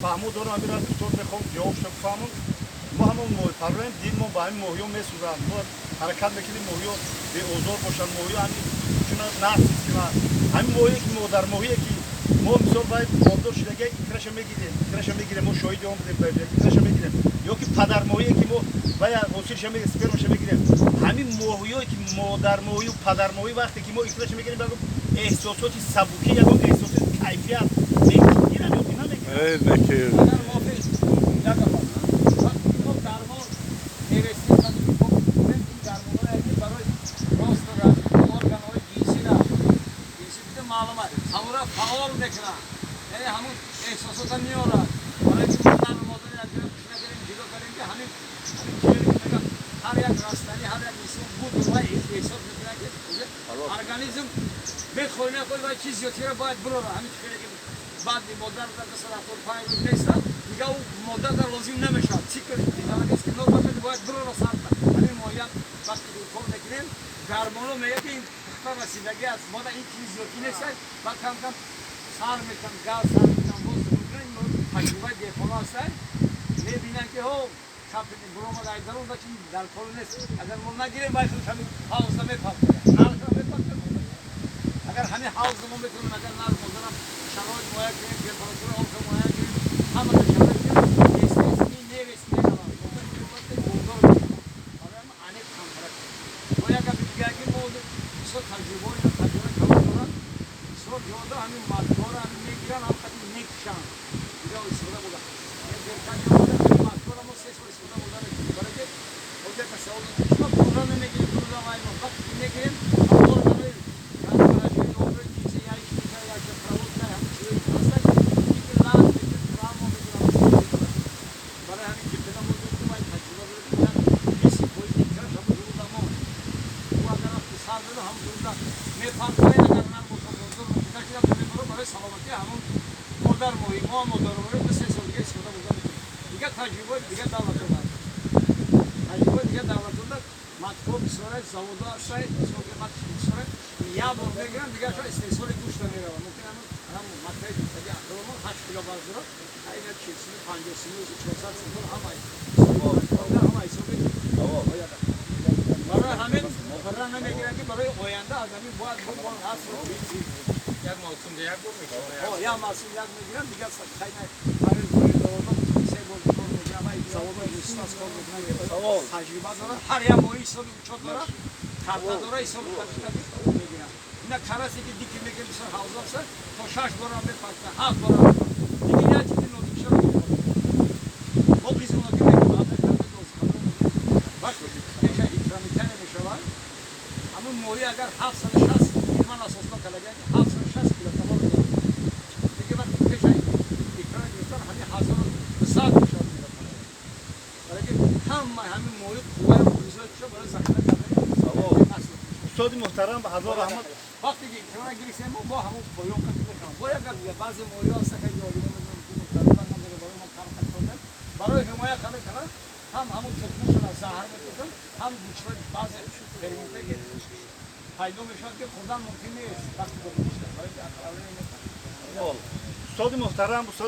فهمو دارم امیر از تو میخوام جواب شد فهمون ما همون پروین دین ما با این موهیو میسوزن ما حرکت میکنیم موهیو به اوزار باشن موهیو همین چون نحسیز که همین موهیه که ما در موهیه که ما مثال باید بازدار شدگه ایکرش میگیریم ما شاهدی هم بودیم باید ایکرش میگیریم یا که پدر موهیه که ما باید وسیلش میگیریم سپرمش میگیریم همین موهیو که مادر موهی و پدر موهی وقتی که ما ایکرش میگیریم بگم احساسات سبوکی یا احساسات کیفیت میگیریم یا اینا میگیریم Hamura faal nekna. Yani hamu ehsasota niye ora? Oraya gittiler modern yapıyor. Şuna gelin video kalınca hani kilometre her yak rastani her yak isim bu durma ehsas nekna ki organizm bir koyuna koy ve çiz yatıyor bayat burada hani şöyle بعد modern da mesela korpay neyse diga o modern da lazım ne meşal çıkıyor dizalar eski normalde bayat burada sarta hani moyan bak bu konudakinin garmonu meyakin Vasilega az moda ilk yüzyıl neyse bak kankam sarmıkan gaz sarmıkan boz bugün mü tecrübe diye konarsa ne binen ki o kapının buruma da aydın onda şimdi dal kolunuz eğer bununla girin başın tabi havuzda mı patlar narka mı patlar eğer hani havuzda mı betonun eğer nar mozaram şaroj moya girin bir paratura olsa moya girin ama da şaroj girin estesini ne resmine kalan bunlar yıllarda yolda ama anet kampara moya kapı gelgin oldu so tecrübeyle kavuran so yolda hani matbora ne giren hakikaten ne kişan bir de o sırada burada yani bir tane yolda matbora mı ses var sırada burada ne böyle o da kasa o so programı ne gibi burada var mı bak ne giren orada ne yani böyle bir yolda kimse ya işte ya işte pravutla hem şey aslında bir lan bir drama bir drama bana hani kimden bu var tecrübe böyle bir şey koydu ikram ama yolda mı bu adamlar sardı ham burada ne farklı yerlerden bu sorunlar kaçıda böyle salamatı hamın modern moyi modern böyle bir ses oluyor şurada burada diğer tecrübe diğer davlatlar tecrübe diğer davlatlar matkop sonra zavoda say sonra matkop sonra ya bu ne gran diğer şey istesori kuşlanıyor ama mümkün ama matkop tabii akıllı kaç kilo bazıları aynı çizimi pancasını uçursak sıfır ama ama tamam bana hemen Karana ne giren ki buraya oyanda adamı bu asıl yak mevsim de yak olmuş. O ya mevsim yak mı giren bir gazla kaynak parıl böyle doğru şey oldu sordu ama savunma üstüne sordu buna göre. Tamam. Tecrübeler her ya boyu soru çotlara karta doğru soru tabii ne giren. Yine karası ki dikime gelirse havzası toşaş boran bir farklı hak boran. Dikine cidden o dikişe o bizim o gibi bak geçen ikramı tane bir şey var. Ama moyu agar hafsana şas ilman asosuna kalacak hafsana şas kilo tamam mı? Peki bak geçen ikram ediyorsan hani hazır saat bir şey oluyor. Belki tam hani moyu kuvaya güzel çok böyle zakına kalıyor. Tamam. Ustad muhterem Hazır Ahmet. Bak dedi ikrama girişen bu hamur koyun katında kan. Boya kadar ya bazı moyu alsa kadar oluyor. Muhteremden böyle böyle karışık oluyor. Baroy moya kalır kalır. Tam hamur tutmuşlar zahar yapıyorsun. Tam güçlü bazı perimete geliyor. Haydo meşal ki Kur'an mümkün değil. Bak bu işte. Böyle bir akıllı. Ustad muhterem